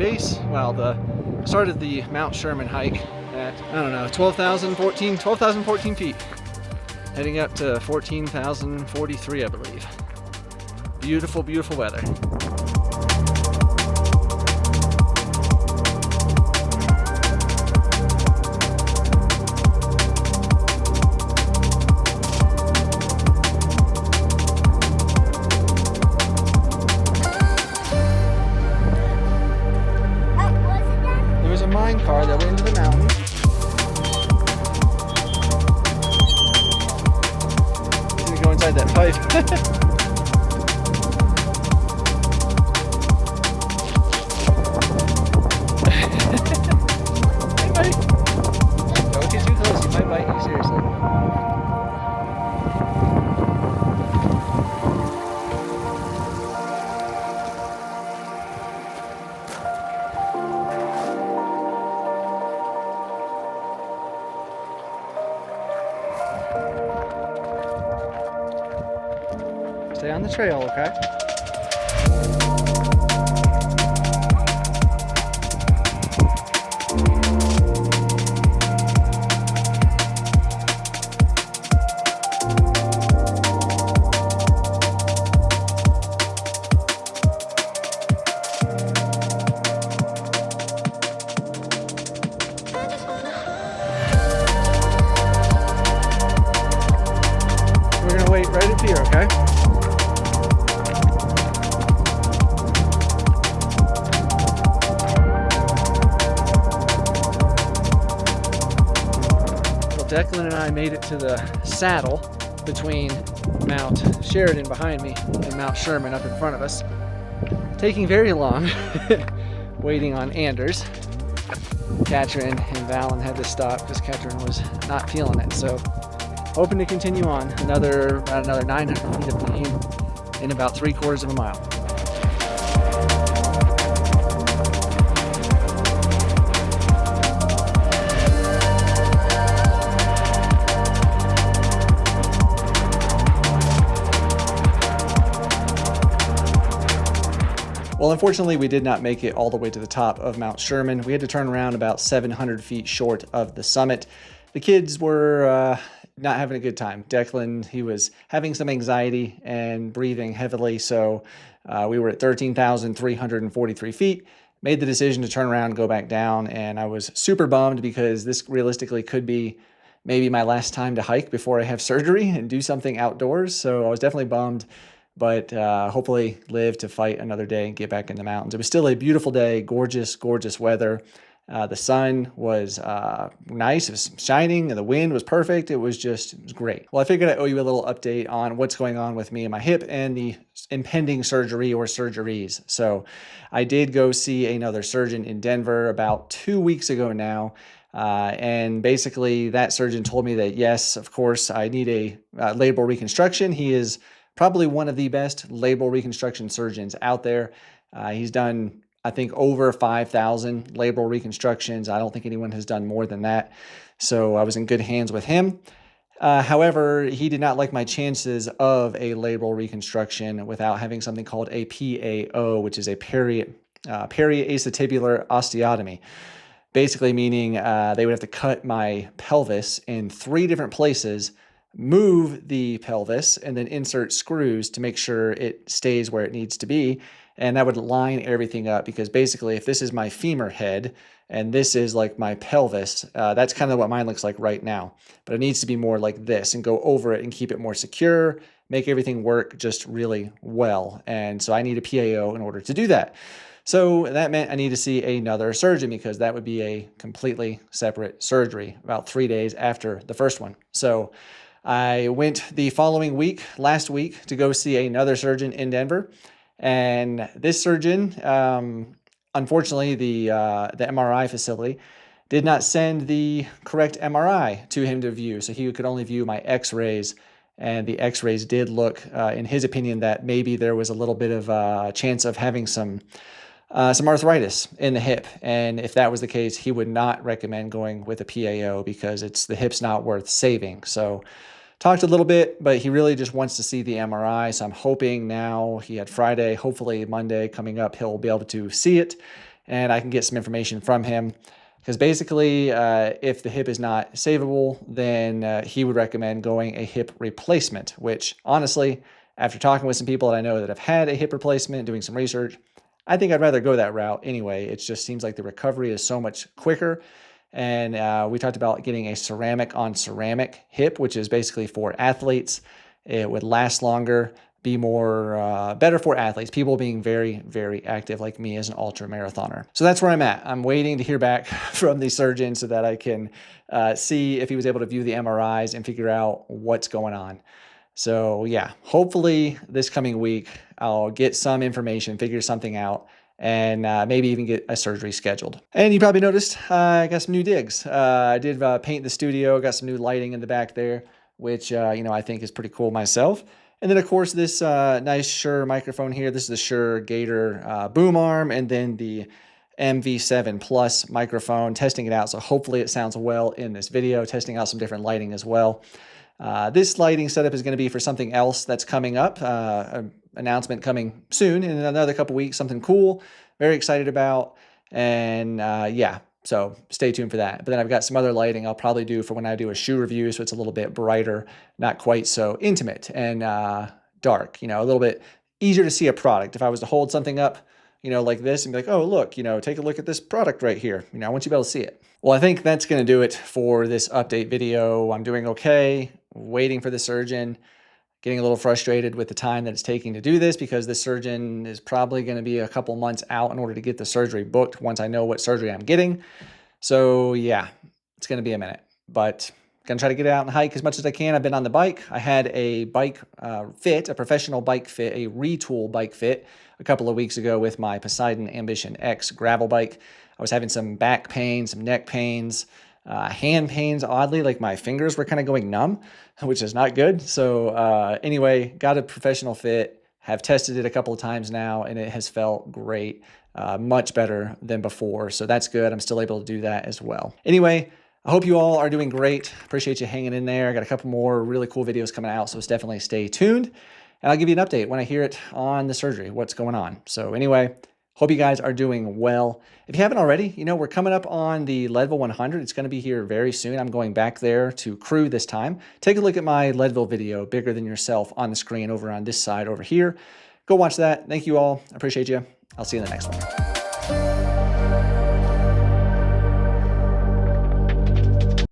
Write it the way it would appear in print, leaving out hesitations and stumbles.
base, well, started the Mount Sherman hike at, I don't know, 12,014 feet. Heading up to 14,043, I believe. Beautiful, beautiful weather. Car that went into the mountain. He's gonna go inside that pipe. Hey, buddy. Don't get too close, he might bite you, seriously. Stay on the trail, okay? We're gonna wait right up here, okay? Declan and I made it to the saddle between Mount Sheridan behind me and Mount Sherman up in front of us. Taking very long, waiting on Anders. Katrin and Valen had to stop because Katrin was not feeling it. So hoping to continue on about another 900 feet of lane in about 3/4 of a mile. Well, unfortunately, we did not make it all the way to the top of Mount Sherman. We had to turn around about 700 feet short of the summit. The kids were not having a good time. Declan, he was having some anxiety and breathing heavily, so we were at 13,343 feet. Made the decision to turn around and go back down, and I was super bummed because this realistically could be maybe my last time to hike before I have surgery and do something outdoors, so I was definitely bummed. But hopefully live to fight another day and get back in the mountains. It was still a beautiful day, gorgeous, gorgeous weather. The sun was nice, it was shining, and the wind was perfect. It was great. Well, I figured I owe you a little update on what's going on with me and my hip and the impending surgery or surgeries. So I did go see another surgeon in Denver about 2 weeks ago now. And basically that surgeon told me that, yes, of course, I need a labral reconstruction. He is probably one of the best labral reconstruction surgeons out there. He's done, I think, over 5,000 labral reconstructions. I don't think anyone has done more than that. So I was in good hands with him. However, he did not like my chances of a labral reconstruction without having something called a PAO, which is a periacetabular osteotomy. Basically meaning they would have to cut my pelvis in 3 different places, move the pelvis, and then insert screws to make sure it stays where it needs to be. And that would line everything up, because basically if this is my femur head and this is like my pelvis, that's kind of what mine looks like right now. But it needs to be more like this and go over it and keep it more secure, make everything work just really well. And so I need a PAO in order to do that. So that meant I need to see another surgeon, because that would be a completely separate surgery about 3 days after the first one. So I went the following week, last week, to go see another surgeon in Denver. And this surgeon, unfortunately, the MRI facility did not send the correct MRI to him to view. So he could only view my x-rays. And the x-rays did look, in his opinion, that maybe there was a little bit of a chance of having some arthritis in the hip. And if that was the case, he would not recommend going with a PAO, because the hip's not worth saving. So talked a little bit, but he really just wants to see the MRI. So I'm hoping now, he had Friday, hopefully Monday coming up, he'll be able to see it and I can get some information from him. Because basically, if the hip is not savable, then he would recommend going a hip replacement, which honestly, after talking with some people that I know that have had a hip replacement, doing some research, I think I'd rather go that route anyway. It just seems like the recovery is so much quicker. And we talked about getting a ceramic on ceramic hip, which is basically for athletes. It would last longer, be more better for athletes, people being very, very active like me as an ultra marathoner. So that's where I'm at. I'm waiting to hear back from the surgeon so that I can see if he was able to view the MRIs and figure out what's going on. So yeah, hopefully this coming week, I'll get some information, figure something out, and maybe even get a surgery scheduled. And you probably noticed I got some new digs. I did paint the studio, got some new lighting in the back there, which I think is pretty cool myself. And then, of course, this nice Shure microphone here. This is the Shure Gator boom arm, and then the MV7 Plus microphone, testing it out. So hopefully it sounds well in this video, testing out some different lighting as well. This lighting setup is going to be for something else that's coming up, an announcement coming soon in another couple weeks, something cool, very excited about. And yeah, so stay tuned for that. But then I've got some other lighting I'll probably do for when I do a shoe review, so it's a little bit brighter, not quite so intimate and dark, a little bit easier to see a product. If I was to hold something up, like this and be like, oh, look, take a look at this product right here. I want you to be able to see it. Well, I think that's going to do it for this update video. I'm doing okay, waiting for the surgeon, getting a little frustrated with the time that it's taking to do this because the surgeon is probably going to be a couple months out in order to get the surgery booked once I know what surgery I'm getting. So yeah, it's going to be a minute, but going to try to get out and hike as much as I can. I've been on the bike. I had a bike fit, a professional bike fit, a retool bike fit a couple of weeks ago with my Poseidon Ambition X gravel bike. I was having some back pain, some neck pains, hand pains, oddly, like my fingers were kind of going numb, which is not good. So anyway, got a professional fit, have tested it a couple of times now, and it has felt great, much better than before. So that's good. I'm still able to do that as well. Anyway, I hope you all are doing great. Appreciate you hanging in there. I got a couple more really cool videos coming out, so definitely stay tuned. And I'll give you an update when I hear it on the surgery, what's going on. So anyway, hope you guys are doing well. If you haven't already, we're coming up on the Leadville 100. It's going to be here very soon. I'm going back there to crew this time. Take a look at my Leadville video, Bigger Than Yourself, on the screen over on this side over here. Go watch that. Thank you all. I appreciate you. I'll see you in the next one.